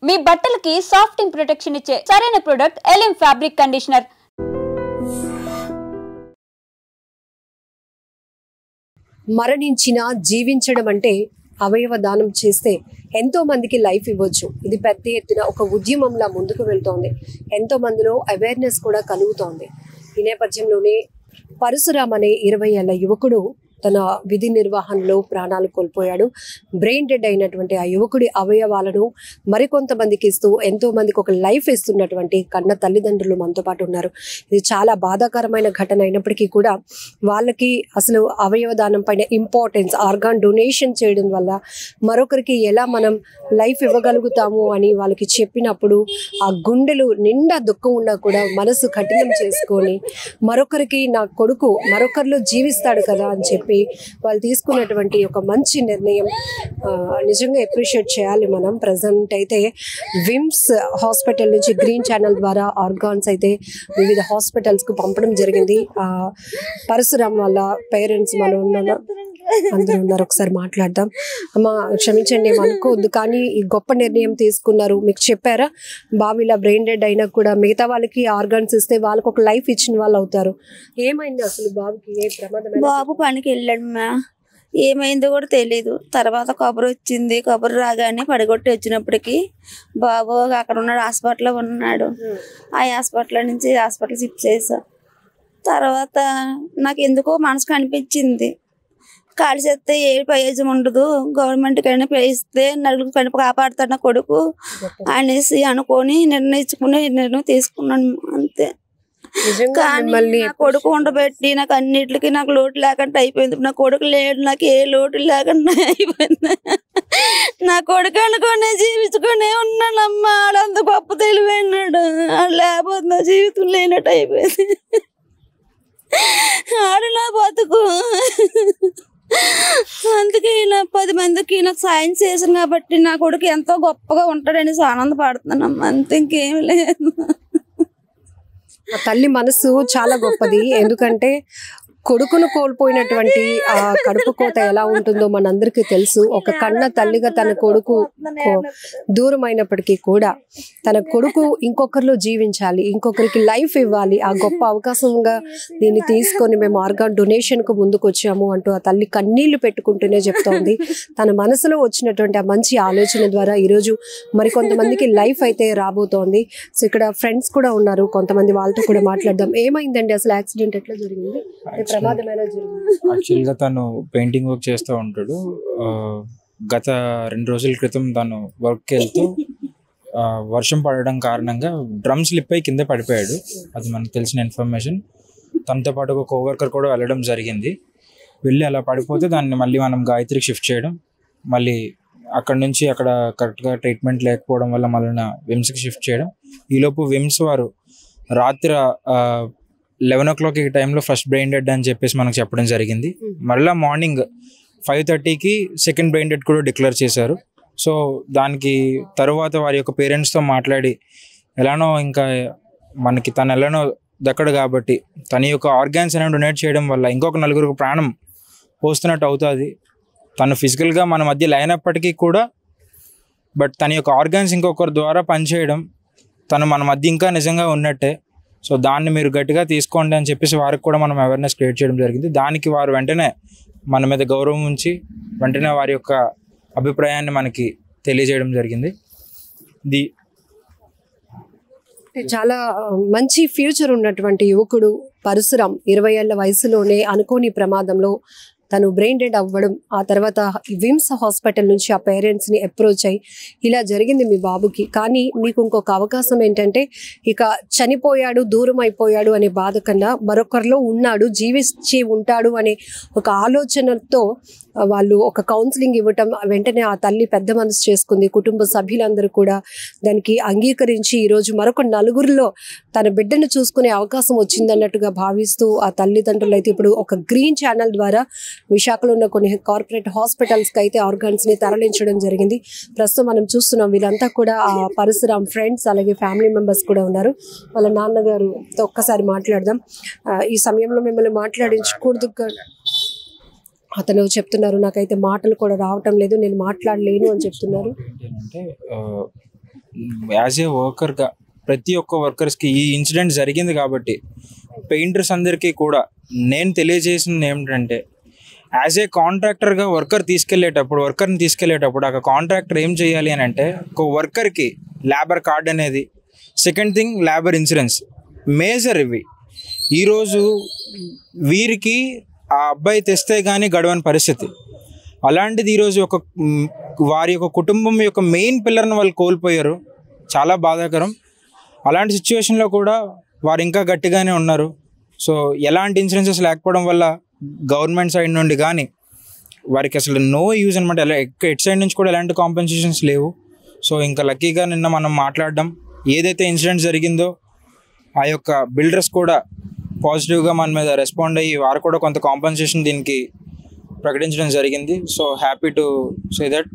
మీ బట్టలకి సాఫ్టింగ్ ప్రొటెక్షన్ ఇచ్చే సరైన ప్రొడక్ట్ ఎలిమ్ ఫ్యాబ్రిక్ కండిషనర్. మరణించిన జీవించడం అంటే అవయవ దానం చేస్తే ఎంతో మందికి లైఫ్ ఇవ్వచ్చు. ఇది పెద్ద ఎత్తున ఒక ఉద్యమంలా ముందుకు వెళ్తోంది. ఎంతో మందిలో అవేర్నెస్ కూడా కలుగుతోంది. ఈ నేపథ్యంలోనే పరశురామ్ అనే 20 ఏళ్ల యువకుడు తన విధి నిర్వహణలో ప్రాణాలు కోల్పోయాడు. బ్రెయిన్ డెడ్ అయినటువంటి ఆ యువకుడి అవయవాలను మరికొంతమందికి ఇస్తూ ఎంతో మందికి ఒక లైఫ్ ఇస్తున్నటువంటి కన్న తల్లిదండ్రులు మనతో పాటు ఉన్నారు. ఇది చాలా బాధాకరమైన ఘటన అయినప్పటికీ కూడా వాళ్ళకి అసలు అవయవ దానం పైన ఇంపార్టెన్స్, ఆర్గాన్ డొనేషన్ చేయడం వల్ల మరొకరికి ఎలా మనం లైఫ్ ఇవ్వగలుగుతాము అని వాళ్ళకి చెప్పినప్పుడు ఆ గుండెలు నిండా దుఃఖం ఉన్నా కూడా మనసు కఠినం చేసుకొని మరొకరికి నా కొడుకు మరొకరిలో జీవిస్తాడు కదా అని చెప్పి వాళ్ళు తీసుకున్నటువంటి ఒక మంచి నిర్ణయం నిజంగా అప్రిషియేట్ చేయాలి మనం. ప్రజెంట్ అయితే విమ్స్ హాస్పిటల్ నుంచి గ్రీన్ ఛానల్ ద్వారా ఆర్గాన్స్ అయితే వివిధ హాస్పిటల్స్కు పంపడం జరిగింది. పరశురామ్ వాళ్ళ పేరెంట్స్ మనం అందరూ ఉన్నారు, ఒకసారి మాట్లాడదాం. అమ్మ క్షమించండి, ఏమనుకోవద్దు, కానీ ఈ గొప్ప నిర్ణయం తీసుకున్నారు. మీకు చెప్పారా బాబు ఇలా బ్రెయిన్ డెడ్ అయినా కూడా మిగతా వాళ్ళకి ఆర్గాన్స్ ఇస్తే వాళ్ళకి ఒక లైఫ్ ఇచ్చిన వాళ్ళు అవుతారు? ఏమైంది అసలు బాబుకి? ఏ ప్రమాదం? బాబు పనికి వెళ్ళాడు మా, ఏమైందో కూడా తెలీదు. తర్వాత కబురు వచ్చింది. కబురు రాగానే పడిగొట్టి వచ్చినప్పటికి బాబు అక్కడ ఉన్నాడు, హాస్పిటల్లో ఉన్నాడు. ఆ హాస్పిటల్ నుంచి హాస్పిటల్ షిఫ్ట్ చేసా. తర్వాత నాకు ఎందుకో మనసుకు అనిపించింది, ఖాళీ చేస్తే ఏ ప్రయోజనం ఉండదు, గవర్నమెంట్ కైనా ఇస్తే నలుగురు కనుక కాపాడుతాడు నా కొడుకు అనేసి అనుకొని నిర్ణయం తీసుకున్నాను అంతే. కానీ నా కొడుకు ఉండబెట్టి నాకు అన్నిటికి నాకు లోటు లేకుండా అయిపోయింది. నా కొడుకు లేడు, నాకు ఏ లోటు లేకుండా అయిపోయింది. నా కొడుకు అనుకునే జీవించుకునే ఉన్నానమ్మా. ఆడంత గొప్ప తెలివైనాడు, లేకపోతే నా జీవితం లేనట్టు అయిపోయింది. ఆడు నా బతుకు. అందుకే ఇలా 10 మందికి నాకు సాయం చేశాను కాబట్టి నా కొడుకు ఎంతో గొప్పగా ఉంటాడని ఆనందపడుతున్నామ్మా, అంతే, ఇంకేం లేదు. తల్లి మనసు చాలా గొప్పది. ఎందుకంటే కొడుకును కోల్పోయినటువంటి ఆ కడుపు కోత ఎలా ఉంటుందో మనందరికీ తెలుసు. ఒక కన్న తల్లిగా తన కొడుకు దూరం అయినప్పటికీ కూడా తన కొడుకు ఇంకొకరిలో జీవించాలి, ఇంకొకరికి లైఫ్ ఇవ్వాలి, ఆ గొప్ప అవకాశంగా దీన్ని తీసుకొని మేము ఆర్గాన్ డొనేషన్ కు ముందుకు వచ్చాము అంటూ ఆ తల్లి కన్నీళ్లు పెట్టుకుంటూనే చెప్తోంది. తన మనసులో వచ్చినటువంటి ఆ మంచి ఆలోచన ద్వారా ఈరోజు మరికొంతమందికి లైఫ్ అయితే రాబోతోంది. సో ఇక్కడ ఫ్రెండ్స్ కూడా ఉన్నారు, కొంతమంది వాళ్ళతో కూడా మాట్లాడదాం. ఏమైందండి అసలు? యాక్సిడెంట్ ఎట్లా జరిగింది? యాక్చువల్గా తను పెయింటింగ్ వర్క్ చేస్తూ ఉంటాడు. గత 2 రోజుల క్రితం తను వర్క్కి వెళ్తూ వర్షం పడడం కారణంగా డ్రమ్ స్లిప్ అయి కింద పడిపోయాడు. అది మనకు తెలిసిన ఇన్ఫర్మేషన్. తనతో పాటు ఒక కోవర్కర్ కూడా వెళ్ళడం జరిగింది. వెళ్ళి అలా పడిపోతే దాన్ని మళ్ళీ మనం గాయత్రికి షిఫ్ట్ చేయడం, మళ్ళీ అక్కడ నుంచి అక్కడ కరెక్ట్గా ట్రీట్మెంట్ లేకపోవడం వల్ల మళ్ళీ విమ్స్కి షిఫ్ట్ చేయడం. ఈలోపు విమ్స్ వారు రాత్రి 11 o'clock ఈ టైంలో ఫస్ట్ బ్రెయిన్ డెడ్ అని చెప్పేసి మనకు చెప్పడం జరిగింది. మళ్ళీ మార్నింగ్ 5:30కి సెకండ్ బ్రెయిన్ డెడ్ కూడా డిక్లేర్ చేశారు. సో దానికి తర్వాత వారి యొక్క పేరెంట్స్తో మాట్లాడి ఎలానో ఇంకా మనకి తను ఎలానో దక్కడు కాబట్టి తన యొక్క ఆర్గాన్స్ అనేవి డొనేట్ చేయడం వల్ల ఇంకొక 4 ప్రాణం పోస్తున్నట్టు అవుతుంది. తను ఫిజికల్గా మన మధ్య లేనప్పటికీ కూడా బట్ తన యొక్క ఆర్గాన్స్ ఇంకొకరి ద్వారా పనిచేయడం, తను మన మధ్య ఇంకా నిజంగా ఉన్నట్టే. సో దాన్ని మీరు గట్టిగా తీసుకోండి అని చెప్పేసి వారికి కూడా మనం అవేర్నెస్ క్రియేట్ చేయడం జరిగింది. దానికి వారు వెంటనే మన మీద గౌరవం ఉంచి వెంటనే వారి యొక్క అభిప్రాయాన్ని మనకి తెలియజేయడం జరిగింది. చాలా మంచి ఫ్యూచర్ ఉన్నటువంటి యువకుడు పరశురామ్ 20 ఏళ్ల వయసులోనే అనుకోని ప్రమాదంలో తను బ్రెయిన్ డెడ్ అవ్వడం, ఆ తర్వాత విమ్స్ హాస్పిటల్ నుంచి ఆ పేరెంట్స్ ని అప్రోచ్ అయ్యి ఇలా జరిగింది మీ బాబుకి. కానీ మీకు ఇంకొక అవకాశం ఏంటంటే ఇక చనిపోయాడు, దూరం అయిపోయాడు అనే బాధ కన్నా మరొకరిలో ఉన్నాడు, జీవించి ఉంటాడు అనే ఒక ఆలోచనతో వాళ్ళు ఒక కౌన్సిలింగ్ ఇవ్వటం, వెంటనే ఆ తల్లి పెద్ద మనసు చేసుకుంది. కుటుంబ సభ్యులందరూ కూడా దానికి అంగీకరించి ఈరోజు మరొక 4 తన బిడ్డను చూసుకునే అవకాశం వచ్చిందన్నట్టుగా భావిస్తూ ఆ తల్లిదండ్రులు అయితే ఇప్పుడు ఒక గ్రీన్ ఛానల్ ద్వారా విశాఖలో ఉన్న కొన్ని కార్పొరేట్ హాస్పిటల్స్కి అయితే ఆర్గాన్స్ని తరలించడం జరిగింది. ప్రస్తుతం మనం చూస్తున్నాం వీళ్ళంతా కూడా ఆ పరశురామ్ ఫ్రెండ్స్, అలాగే ఫ్యామిలీ మెంబర్స్ కూడా ఉన్నారు. వాళ్ళ నాన్నగారుతో ఒక్కసారి మాట్లాడదాం. ఈ సమయంలో మిమ్మల్ని మాట్లాడించకూడదు, అతను చెప్తున్నారు నాకైతే మాటలు కూడా రావటం లేదు, నేను మాట్లాడలేను అని చెప్తున్నారు. ఏంటంటే యాజ్ ఏ వర్కర్గా ప్రతి ఒక్క వర్కర్స్కి ఈ ఇన్సిడెంట్ జరిగింది కాబట్టి పెయింటర్స్ అందరికీ కూడా నేను తెలియజేసింది ఏమిటంటే, యాజ్ ఏ కాంట్రాక్టర్గా వర్కర్ని తీసుకెళ్లేటప్పుడు ఆ కాంట్రాక్టర్ ఏం చేయాలి అని అంటే, ఒక వర్కర్కి లేబర్ కార్డ్ అనేది, second thing labour insurance, major ఇవి. ఈరోజు వీరికి ఆ అబ్బాయి తెస్తే కానీ గడవని పరిస్థితి. అలాంటిది ఈరోజు వారి యొక్క కుటుంబం యొక్క మెయిన్ పిల్లర్ని వాళ్ళు కోల్పోయారు. చాలా బాధాకరం. అలాంటి సిచ్యువేషన్లో కూడా వారు ఇంకా గట్టిగానే ఉన్నారు. సో ఎలాంటి ఇన్సూరెన్సెస్ లేకపోవడం వల్ల గవర్నమెంట్ సైడ్ నుండి కానీ వారికి అసలు నో యూజ్ అనమాట. ఎట్ సైడ్ నుంచి కూడా ఎలాంటి కాంపెన్సేషన్స్ లేవు. సో ఇంకా లక్కీగా నిన్న మనం మాట్లాడడం, ఏదైతే ఇన్సిడెంట్ జరిగిందో ఆ యొక్క బిల్డర్స్ కూడా పాజిటివ్గా మన మీద రెస్పాండ్ అయ్యి వారు కూడా కొంత కాంపెన్సేషన్ దీనికి ప్రకటించడం జరిగింది. So happy to say that.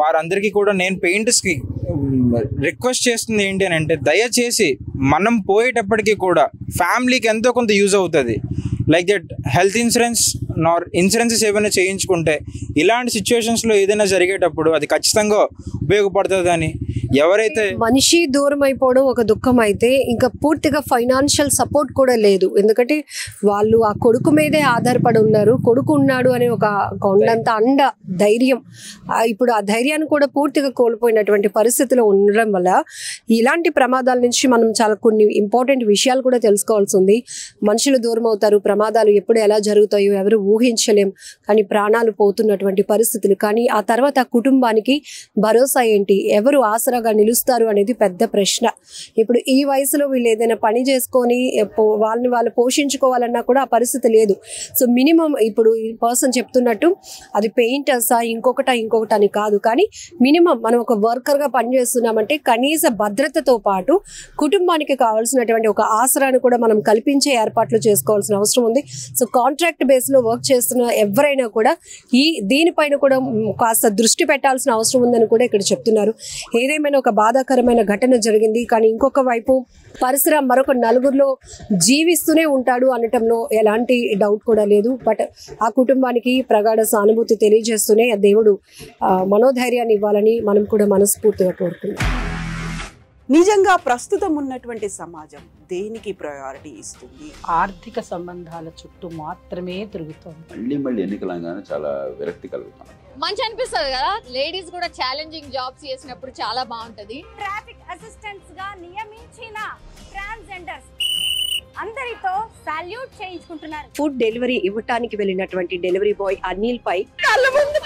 వారందరికీ కూడా నేను పెయింటర్స్కి రిక్వెస్ట్ చేస్తుంది ఏంటి అని అంటే, దయచేసి మనం పోయేటప్పటికీ కూడా ఫ్యామిలీకి ఎంతో కొంత యూజ్ అవుతుంది. Like that health insurance insurances ఏమైనా చేయించుకుంటే ఇలాంటి సిచ్యువేషన్స్లో ఏదైనా జరిగేటప్పుడు అది ఖచ్చితంగా ఉపయోగపడుతుందని. ఎవరైతే మనిషి దూరం అయిపోవడం ఒక దుఃఖం అయితే, ఇంకా పూర్తిగా ఫైనాన్షియల్ సపోర్ట్ కూడా లేదు. ఎందుకంటే వాళ్ళు ఆ కొడుకు మీదే ఆధారపడి ఉన్నారు. కొడుకు ఉన్నాడు అనే ఒక కొండంత అండ ధైర్యం, ఇప్పుడు ఆ ధైర్యాన్ని కూడా పూర్తిగా కోల్పోయినటువంటి పరిస్థితిలో ఉండడం వల్ల ఇలాంటి ప్రమాదాల నుంచి మనం చాలా కొన్ని ఇంపార్టెంట్ విషయాలు కూడా తెలుసుకోవాల్సి ఉంది. మనుషులు దూరం అవుతారు, ప్రమాదాలు ఎప్పుడు ఎలా జరుగుతాయో ఎవరు ఊహించలేం. కానీ ప్రాణాలు పోతున్నటువంటి పరిస్థితులు, కానీ ఆ తర్వాత కుటుంబానికి భరోసా ఏంటి, ఎవరు ఆసరాగా నిలుస్తారు అనేది పెద్ద ప్రశ్న. ఇప్పుడు ఈ వయసులో వీళ్ళు ఏదైనా పని చేసుకొని వాళ్ళని వాళ్ళు పోషించుకోవాలన్నా కూడా ఆ పరిస్థితి లేదు. సో మినిమం ఇప్పుడు ఈ పర్సన్ చెప్తున్నట్టు అది పెయింటర్సా ఇంకొకటి అని కాదు, కానీ మినిమం మనం ఒక వర్కర్గా పనిచేస్తున్నామంటే కనీస భద్రతతో పాటు కుటుంబానికి కావాల్సినటువంటి ఒక ఆసరాన్ని కూడా మనం కల్పించే ఏర్పాట్లు చేసుకోవాల్సిన అవసరం ఉంది. సో కాంట్రాక్ట్ బేస్లో వర్క్ చేస్తున్న ఎవరైనా కూడా దీనిపైన కూడా కాస్త దృష్టి పెట్టాల్సిన అవసరం ఉందని కూడా ఇక్కడ చెప్తున్నారు. ఏదేమైనా ఒక బాధాకరమైన ఘటన జరిగింది, కానీ ఇంకొక వైపు పరిసరం మరొక నలుగురిలో జీవిస్తూనే ఉంటాడు అనటంలో ఎలాంటి డౌట్ కూడా లేదు. బట్ ఆ కుటుంబానికి ప్రగాఢ సానుభూతి తెలియజేస్తూనే ఆ దేవుడు మనోధైర్యాన్ని ఇవ్వాలని మనం కూడా మనస్ఫూర్తిగా కోరుకుంటాం. నిజంగా ప్రస్తుతం ఉన్నటువంటి సమాజం దేనికి ప్రయారిటీ ఇస్తుంది? ఆర్థిక సంబంధాల చుట్టూ మాత్రమే తిరుగుతుంది. మళ్ళీ ఎన్నికలంగానే చాలా విరక్తి కలుగుతాం. మంచి అనిపిస్తుంది కదా, లేడీస్ కూడా ఛాలెంజింగ్ జాబ్స్ చేసినప్పుడు చాలా బాగుంటది. ట్రాఫిక్ అసిస్టెంట్స్ గా నియమించిన ట్రాన్స్జెండర్స్ అందరితో సాల్యూట్ చేయించుకుంటున్నారు. ఫుడ్ డెలివరీ ఇవ్వటానికి వెళ్ళినటువంటి డెలివరీ బాయ్ అనిల్ పై కళ్ళ ముందు